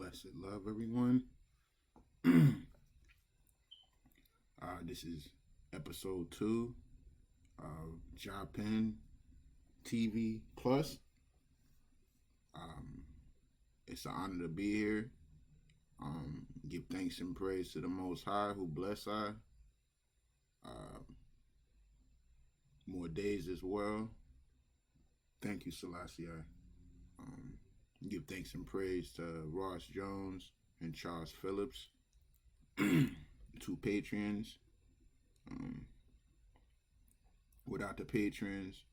Blessed love, everyone. This is episode 2 of JahPenTV Plus. It's an honor to be here. Give thanks and praise to the Most High who bless I. More days as well. Thank you, Selassie. Give thanks and praise to Ross Jones and Charles Phillips, 2 patrons. Without the patrons,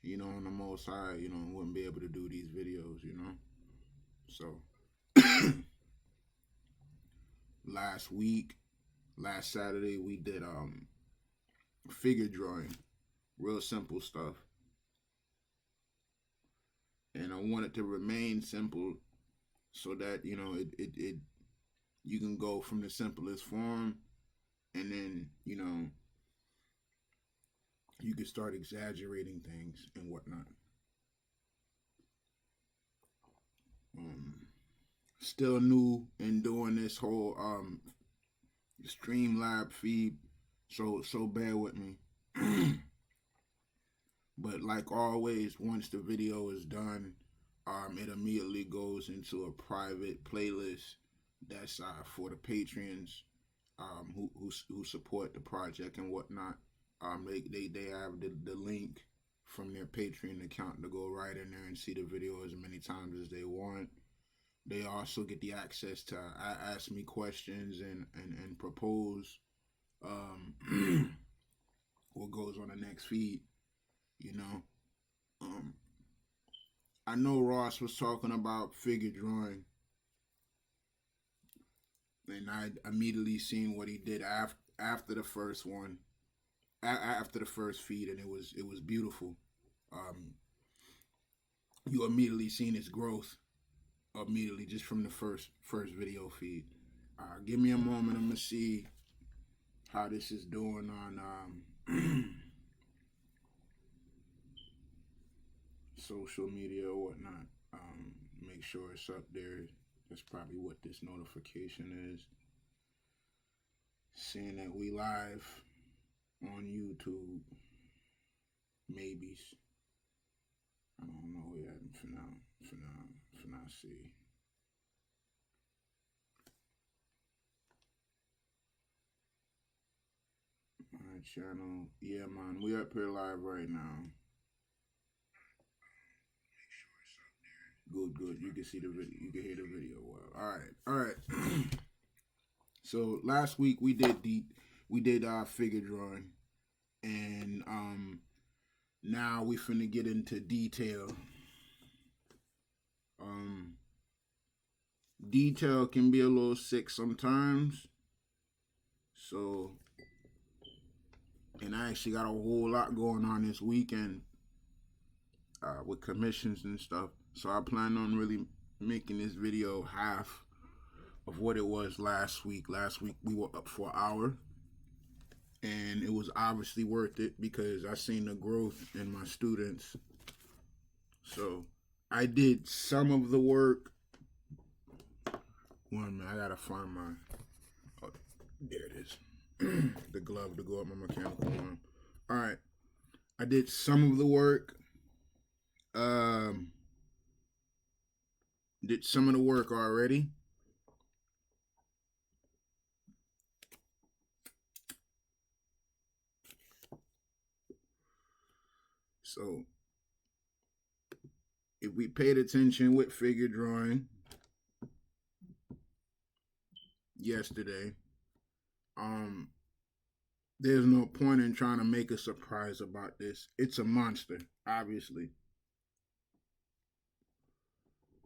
on the Most High, wouldn't be able to do these videos, So, last Saturday, we did figure drawing, real simple stuff. And I want it to remain simple so that, it you can go from the simplest form and then, you can start exaggerating things and whatnot. Still new in doing this whole Streamlab feed, so bear with me. But like always, once the video is done, it immediately goes into a private playlist that's for the patrons who support the project and whatnot. They have the link from their Patreon account to go right in there and see the video as many times as they want. They also get the access to ask me questions and propose what goes on the next feed. I know Ross was talking about figure drawing, and I immediately seen what he did after the first one, after the first feed, and it was beautiful. You immediately seen his growth immediately just from the first video feed. Give me a moment. I'm gonna see how this is doing on social media or whatnot. Make sure it's up there. That's probably what this notification is. Seeing that we live on YouTube. Maybes. I don't know yet. For now, see. My channel. Yeah, man. We up here live right now. Good. You can see the video. You can hear the video well. All right. So last week we did figure drawing, and now we finna get into detail. Detail can be a little sick sometimes. So, and I actually got a whole lot going on this weekend with commissions and stuff. So I plan on really making this video half of what it was last week. Last week we were up for an hour, and it was obviously worth it because I seen the growth in my students. So I did some of the work. One minute, I gotta find my, oh, there it is. The glove to go up my mechanical arm. All right, I did some of the work. Did some of the work already. So if we paid attention with figure drawing yesterday, there's no point in trying to make a surprise about this. It's a monster, obviously.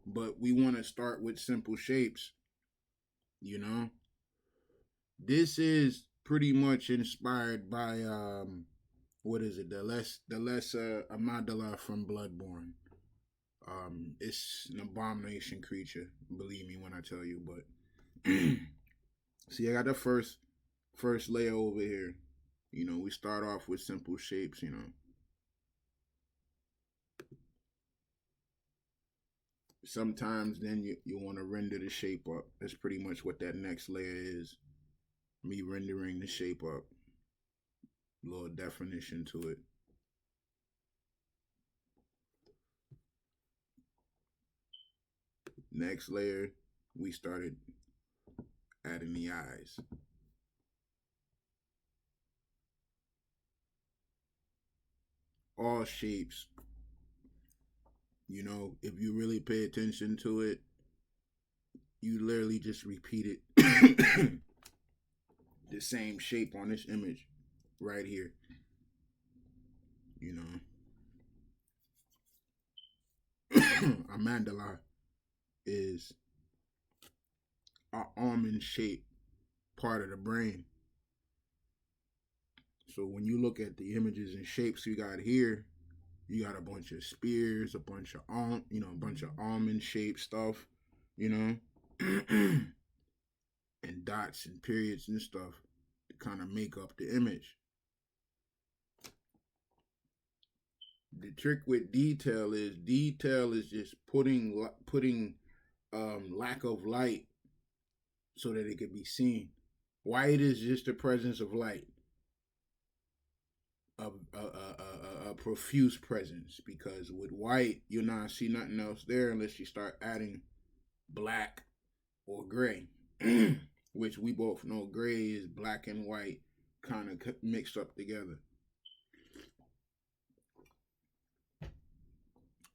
But we want to start with simple shapes, This is pretty much inspired by, what is it? The lesser Amandala from Bloodborne. It's an abomination creature, believe me when I tell you, but see, I got the first layer over here. We start off with simple shapes, sometimes then you want to render the shape up. That's pretty much what that next layer is. Me rendering the shape up. A little definition to it. Next layer, we started adding the eyes. All shapes, you know, if you really pay attention to it, you literally just repeat it. The same shape on this image right here. You know, a mandala is an almond shaped part of the brain. So when you look at the images and shapes you got here, you got a bunch of spears, a bunch of a bunch of almond shaped stuff, you know, and dots and periods and stuff to kind of make up the image. The trick with detail is just putting lack of light so that it can be seen. White is just the presence of light, a profuse presence, because with white you'll not see nothing else there unless you start adding black or gray, which we both know gray is black and white kind of mixed up together.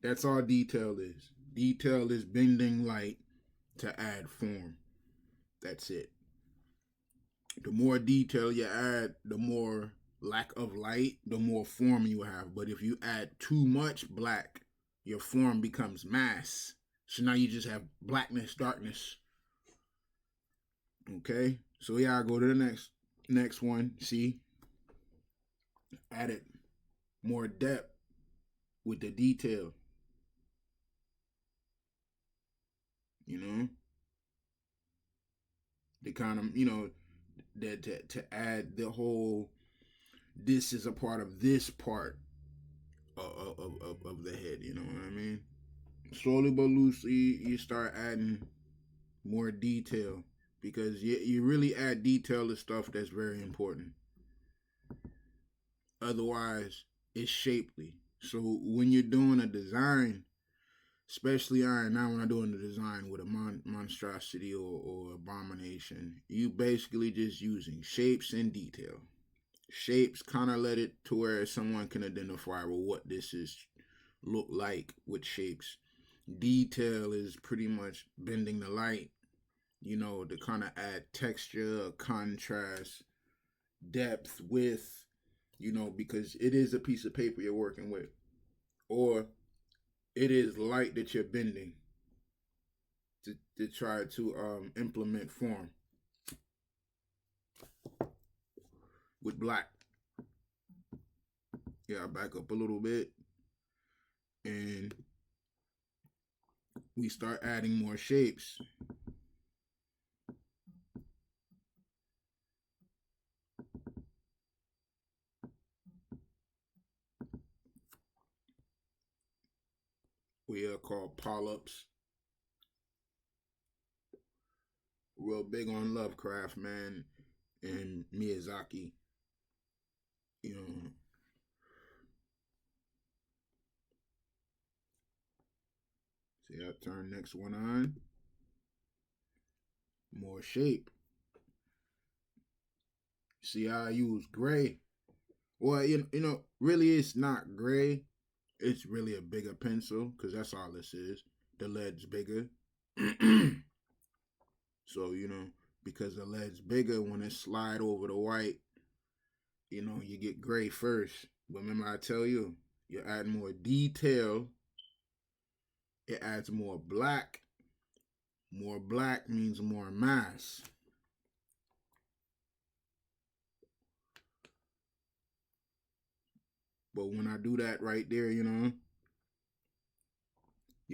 That's all detail is. Detail is bending light to add form. That's it. The more detail you add, the more lack of light, the more form you have. But if you add too much black, your form becomes mass. So now you just have blackness, darkness. Okay? So yeah, I go to the next one. See? Added more depth with the detail. You know? The kind of, that to add the whole, this is a part of this part of the head, you know what I mean? Slowly but loosely, you start adding more detail, because you really add detail to stuff that's very important. Otherwise, it's shapely. So when you're doing a design, especially now when I'm doing the design with a monstrosity or abomination, you basically just using shapes and detail. Shapes kind of let it to where someone can identify, well, what this is look like with shapes. Detail is pretty much bending the light, to kind of add texture, contrast, depth, width, because it is a piece of paper you're working with, or it is light that you're bending to try to implement form with black. Yeah, I'll back up a little bit, and we start adding more shapes. We are called polyps. Real big on Lovecraft, man, and Miyazaki. You know, see, I turn next one on. More shape. See how I use gray. Well, really it's not gray. It's really a bigger pencil, because that's all this is. The lead's bigger. So, because the lead's bigger, when it slide over the white, you get gray first. But remember I tell you add more detail, it adds more black. More black means more mass. But when I do that right there, you're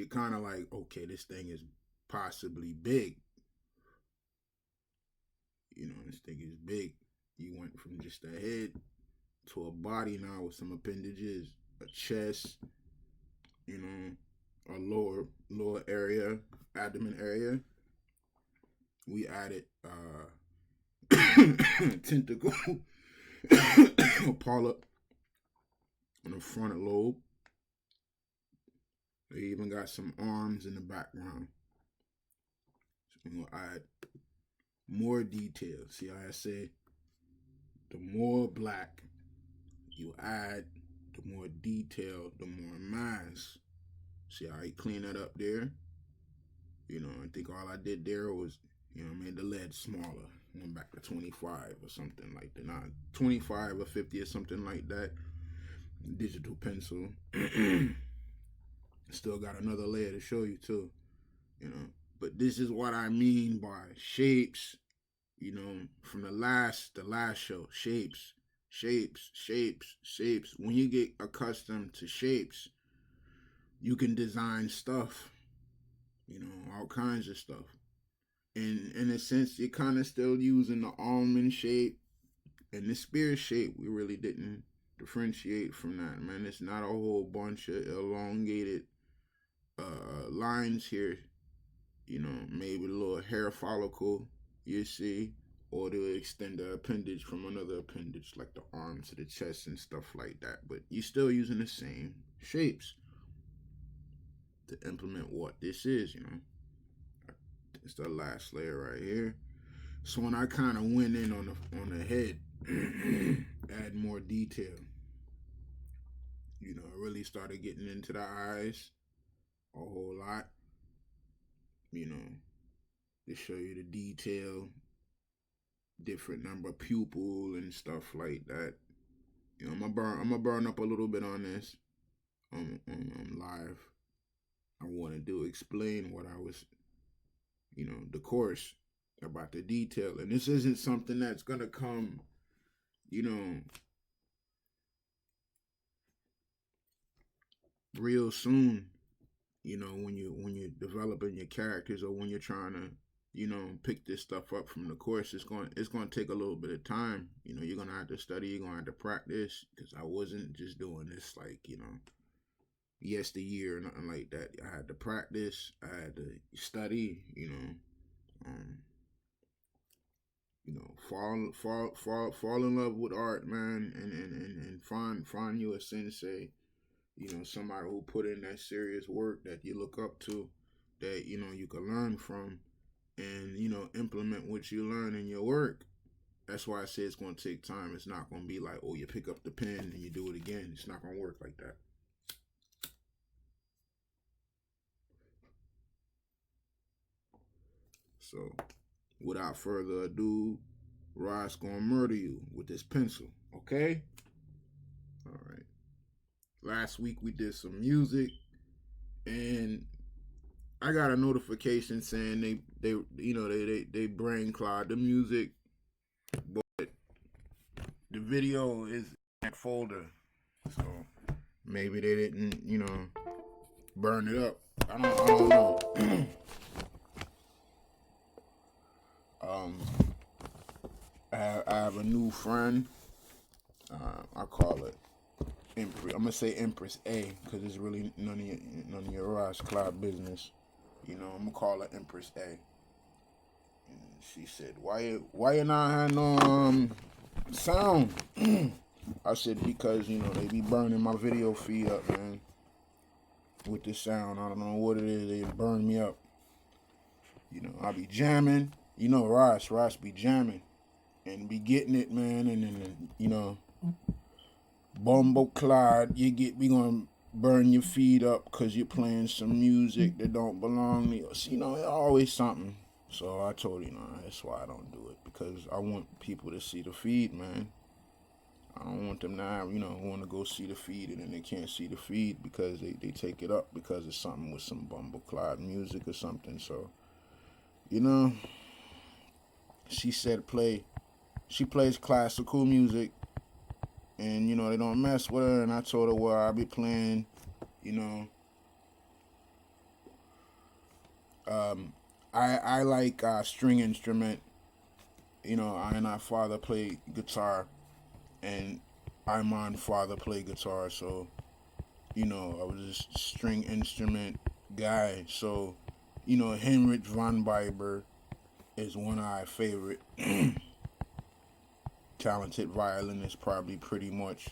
kind of like, okay, this thing is possibly big. This thing is big. You went from just a head to a body now with some appendages, a chest, our lower area, abdomen area. We added tentacle polyp on the frontal lobe. They even got some arms in the background. So we're gonna add more detail. See how I say the more black you add, the more detail, the more mass. See how I clean that up there? You know, I think all I did there was, you know, I made the lead smaller. Went back to 25 or something like that. Not 25 or 50 or something like that. Digital pencil. Still got another layer to show you too. You know, but this is what I mean by shapes. You know, from the last show, shapes. When you get accustomed to shapes, you can design stuff. You know, all kinds of stuff. And in a sense, you're kind of still using the almond shape and the spear shape. We really didn't differentiate from that, man. It's not a whole bunch of elongated lines here. You know, maybe a little hair follicle, you see, or to extend the appendage from another appendage, like the arm to the chest and stuff like that. But you're still using the same shapes to implement what this is, you know. It's the last layer right here. So when I kind of went in on the head, add more detail. You know, I really started getting into the eyes a whole lot. You know, to show you the detail, different number of pupil and stuff like that. You know, I'm gonna burn up a little bit on this on live. I wanted to explain what I was, you know, the course about the detail. And this isn't something that's gonna come, you know, real soon. You know, when you're developing your characters, or when you're trying to, you know, pick this stuff up from the course, it's going to take a little bit of time. You know, you're gonna have to study, you're gonna have to practice, because I wasn't just doing this like, you know, yesteryear or nothing like that. I had to practice, I had to study, you know, fall in love with art, man, and find you a sensei, you know, somebody who put in that serious work that you look up to, that, you know, you can learn from, and, you know, implement what you learn in your work. That's why I say it's going to take time. It's not going to be like, oh, you pick up the pen and you do it again. It's not going to work like that. So, without further ado, Rod's gonna murder you with this pencil, okay? All right. Last week we did some music, and I got a notification saying they brain clogged the music, but the video is in that folder, so maybe they didn't, you know, burn it up. I don't know. I have a new friend. I call it Empress. I'm gonna say Empress A, because it's really none of your Ross Cloud business. You know, I'm gonna call her Empress A. And she said, "Why you not have no sound?" I said, "Because, you know, they be burning my video feed up, man, with the sound. I don't know what it is. They burn me up. You know, I be jamming. You know, Ross be jamming and be getting it, man. And then, you know, Bumbleclad, we gonna burn your feed up because you're playing some music that don't belong to you. You know, always something." So I told you, no, that's why I don't do it, because I want people to see the feed, man. I don't want them to have, you know, want to go see the feed and then they can't see the feed because they take it up because it's something with some Bumbleclad music or something. So, you know, she said she plays classical music, and, you know, they don't mess with her. And I told her, well, I'll be playing, you know, I like string instrument. You know, I and my father play guitar, and my father play guitar. So, you know, I was just string instrument, guy. So, you know, Heinrich von Bieber is one of our favorite talented violinists, probably pretty much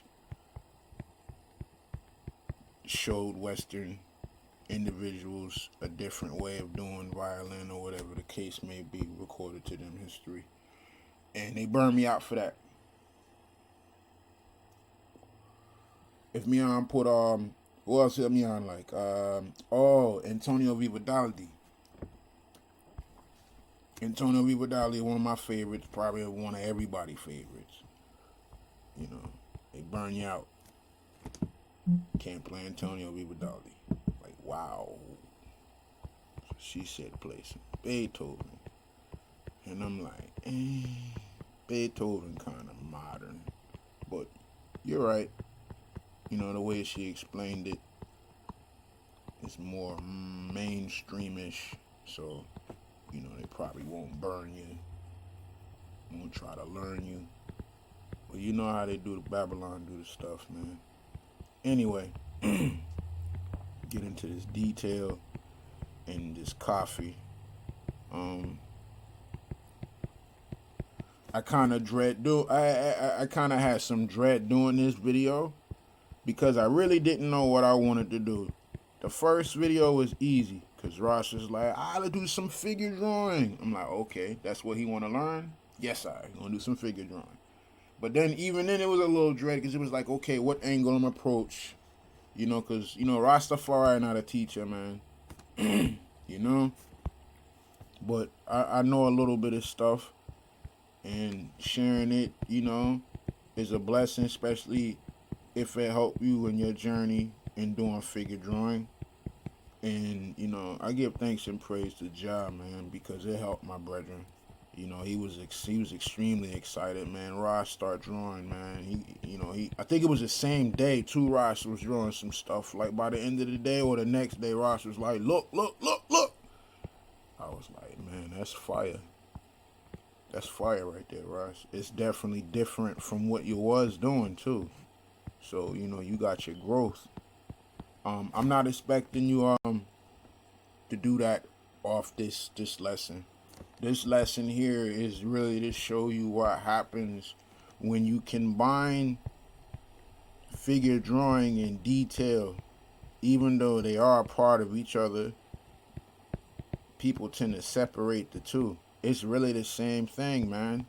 showed Western individuals a different way of doing violin or whatever the case may be, recorded to them history. And they burned me out for that. If me on put who else hit me on like Antonio Vivaldi. Antonio Vivaldi, one of my favorites, probably one of everybody's favorites. You know, they burn you out. Can't play Antonio Vivaldi. Like, wow. So she said play some Beethoven. And I'm like, Beethoven kind of modern. But you're right. You know, the way she explained it is more mainstreamish. So, you know, they probably won't burn you. Won't try to learn you. But you know how they do the Babylon do the stuff, man. Anyway, get into this detail and this coffee. I kind of I kind of had some dread doing this video because I really didn't know what I wanted to do. The first video was easy because Ross was like, let's do some figure drawing. I'm like, okay, that's what he want to learn? Yes, I'm going to do some figure drawing. But then even then it was a little dread because it was like, okay, what angle I'm approach? You know, because, you know, Rastafari not a teacher, man. You know? But I know a little bit of stuff. And sharing it, you know, is a blessing, especially if it helped you in your journey in doing figure drawing. And, you know, I give thanks and praise to Jah, man, because it helped my brethren. You know, he was extremely excited, man. Ross started drawing, man. I think it was the same day, too, Ross was drawing some stuff. Like, by the end of the day or the next day, Ross was like, look. I was like, man, that's fire. That's fire right there, Ross. It's definitely different from what you was doing, too. So, you know, you got your growth. I'm not expecting you to do that off this lesson. This lesson here is really to show you what happens when you combine figure drawing and detail. Even though they are a part of each other, people tend to separate the two. It's really the same thing, man.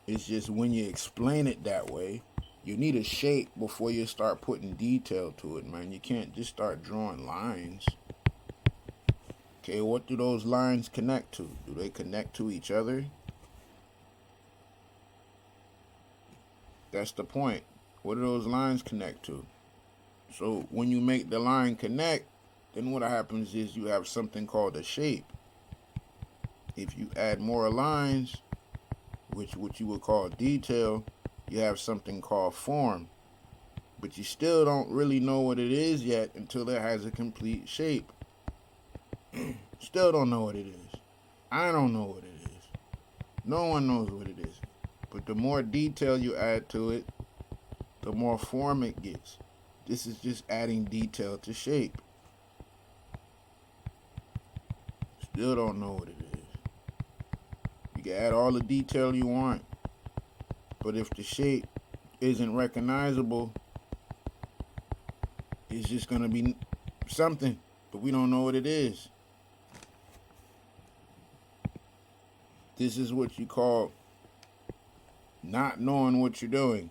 It's just when you explain it that way, you need a shape before you start putting detail to it, man. You can't just start drawing lines. Okay, what do those lines connect to? Do they connect to each other? That's the point. What do those lines connect to? So when you make the line connect, then what happens is you have something called a shape. If you add more lines, which you would call detail, you have something called form. But you still don't really know what it is yet until it has a complete shape. Still don't know what it is. I don't know what it is. No one knows what it is. But the more detail you add to it, the more form it gets. This is just adding detail to shape. Still don't know what it is. You can add all the detail you want, but if the shape isn't recognizable, it's just going to be something, but we don't know what it is. This is what you call not knowing what you're doing.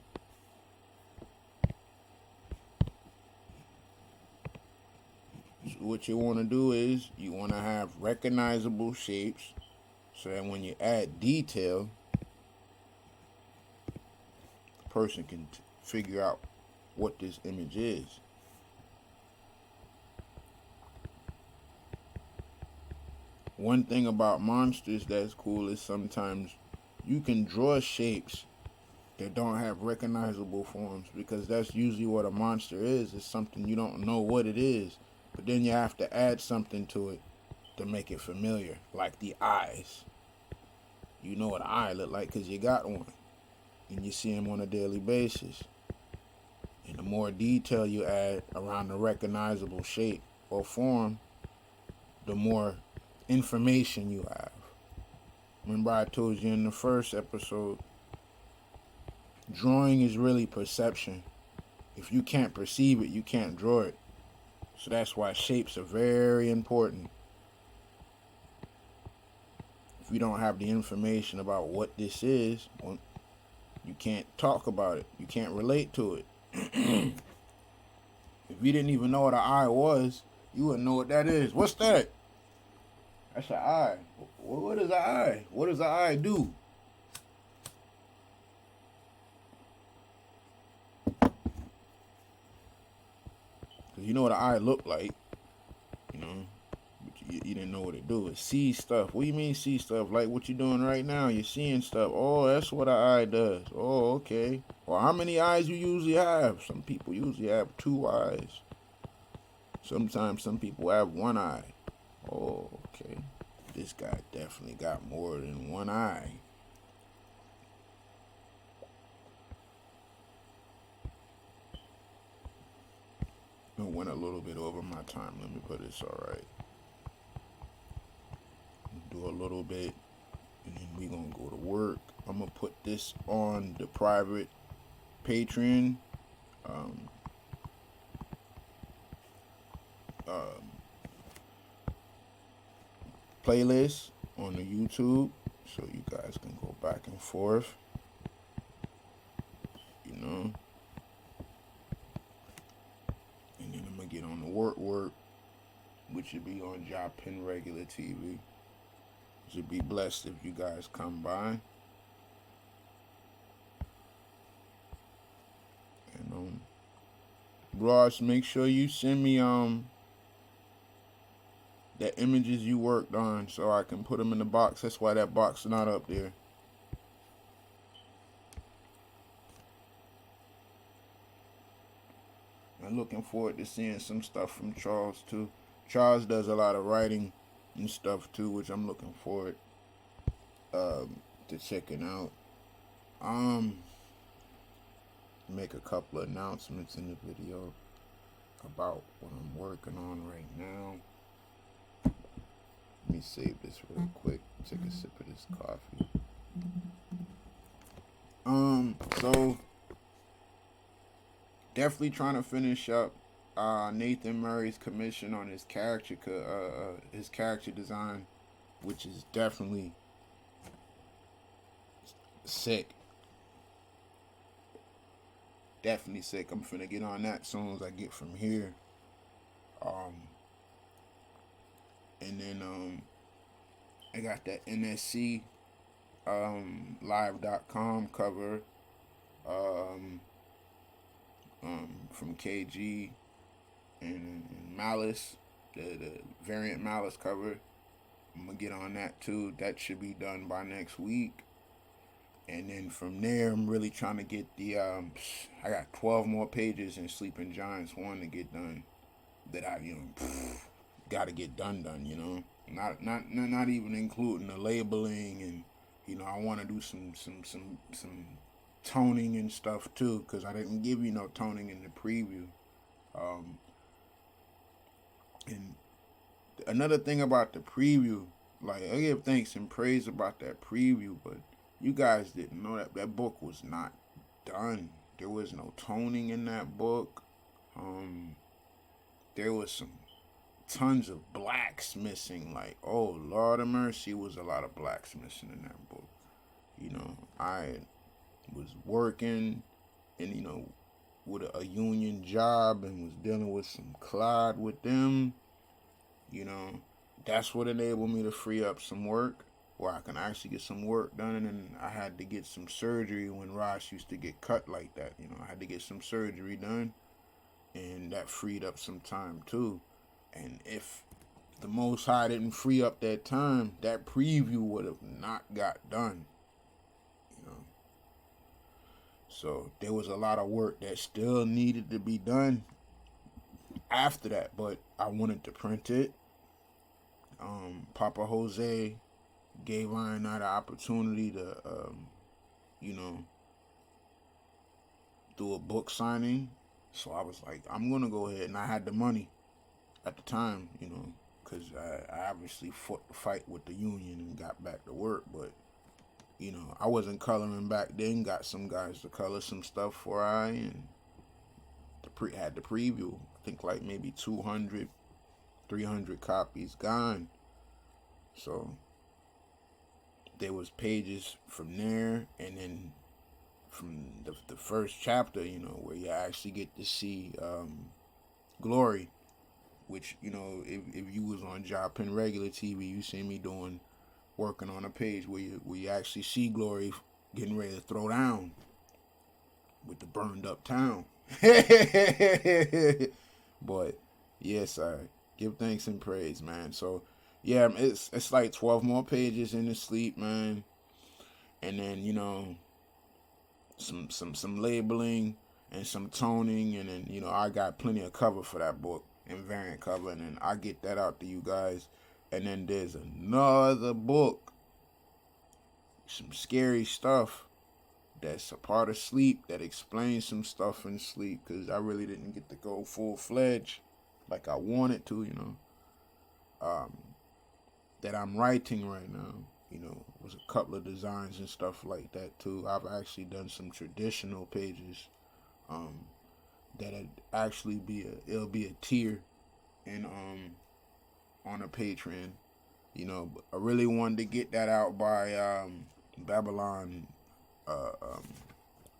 So what you want to do is you want to have recognizable shapes so that when you add detail, the person can figure out what this image is. One thing about monsters that's cool is sometimes you can draw shapes that don't have recognizable forms, because that's usually what a monster is. It's something you don't know what it is, but then you have to add something to it to make it familiar, like the eyes. You know what an eye look like because you got one, and you see them on a daily basis. And the more detail you add around the recognizable shape, or form, the more information you have. Remember I told you in the first episode, drawing is really perception. If you can't perceive it, you can't draw it. So that's why shapes are very important. If you don't have the information about what this is, well, you can't talk about it. You can't relate to it. If you didn't even know what an eye was, you wouldn't know what that is. What's that? That's an eye. What is an eye? What does an eye do? Because you know what an eye look like, you know, but you didn't know what it do. It sees stuff. What do you mean see stuff? Like what you doing right now? You're seeing stuff. Oh, that's what an eye does. Oh, okay. Well, how many eyes you usually have? Some people usually have 2 eyes. Sometimes some people have 1 eye. Oh, okay. This guy definitely got more than 1 eye. I went a little bit over my time limit, but it's alright. Do a little bit, and then we gonna go to work. I'm gonna put this on the private Patreon playlist on the YouTube, so you guys can go back and forth, you know. And then I'm gonna get on the work, which would be on JahPen regular TV. Should be blessed if you guys come by. And Ross, make sure you send me the images you worked on so I can put them in the box. That's why that box is not up there. I'm looking forward to seeing some stuff from Charles too. Charles does a lot of writing and stuff too, which I'm looking forward to checking out. Make a couple of announcements in the video about what I'm working on right now. Let me save this real quick. Take a sip of this coffee. So definitely trying to finish up Nathan Murray's commission on his character design, which is definitely sick. Definitely sick. I'm finna get on that as soon as I get from here. And then I got that NSC live.com cover from KG and Malice, the variant Malice cover. I'm gonna get on that too. That should be done by next week. And then from there, I'm really trying to get the I got 12 more pages in Sleeping Giants 1 to get done. That I got to get done. You know, not even including the labeling, and I want to do some toning and stuff too, because I didn't give you no toning in the preview. And another thing about the preview, like, I give thanks and praise about that preview, but you guys didn't know that book was not done. There was no toning in that book. There was some tons of blacks missing. Like, oh Lord of mercy, was a lot of blacks missing in that book. I was working and with a union job and was dealing with some clod with them. That's what enabled me to free up some work where I can actually get some work done. And then I had to get some surgery when Ross used to get cut like that. I had to get some surgery done, and that freed up some time too. And if the Most High didn't free up that time, that preview would have not got done. So there was a lot of work that still needed to be done after that, but I wanted to print it. Papa Jose gave I and I the opportunity to, do a book signing. So I was like, I'm going to go ahead, and I had the money. at the time, you know, because I obviously fought the fight with the union and got back to work. But, you know, I wasn't coloring back then. Got some guys to color some stuff for I, and had the preview. I think like maybe 200, 300 copies gone. So there was pages from there, and then from the first chapter, you know, where you actually get to see Glory, which, you know, if you was on JahPen regular TV, you see me working on a page where you actually see Glory getting ready to throw down with the burned up town. But yes, I give thanks and praise, man. So yeah, it's like 12 more pages in the sleep, man. And then, you know, some labeling and some toning, and then, you know, I got plenty of cover for that book and variant cover, and then I get that out to you guys. And then there's another book, some scary stuff that's a part of sleep, that explains some stuff in sleep, because I really didn't get to go full-fledged like I wanted to, you know, that I'm writing right now. You know, was a couple of designs and stuff like that too. I've actually done some traditional pages that'd actually it'll be a tier in on a Patreon. You know, I really wanted to get that out by Babylon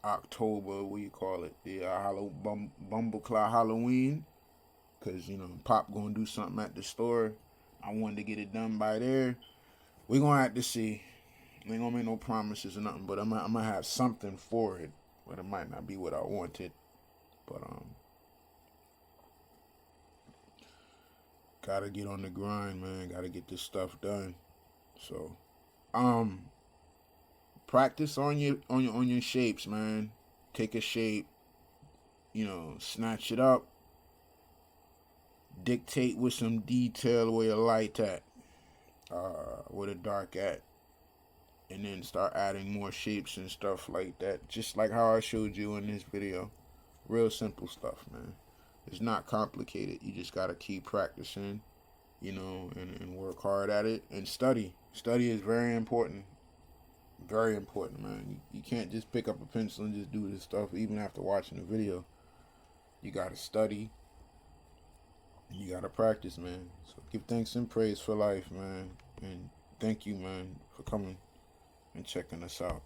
October, what you call it, the Bumbleclaw Halloween, because, you know, Pop gonna do something at the store. I wanted to get it done by there. We gonna have to see. I ain't gonna make no promises or nothing, but I'm gonna have something for it, but it might not be what I wanted. But gotta get on the grind, man. Gotta get this stuff done. So practice on your shapes, man. Take a shape, you know, snatch it up, dictate with some detail where your light at, where the dark at, and then start adding more shapes and stuff like that, just like how I showed you in this video. Real simple stuff, man. It's not complicated. You just gotta keep practicing, you know, and work hard at it, and study. Study is very important. Very important, man. You can't just pick up a pencil and just do this stuff even after watching the video. You gotta study. You gotta practice, man. So give thanks and praise for life, man. And thank you, man, for coming and checking us out.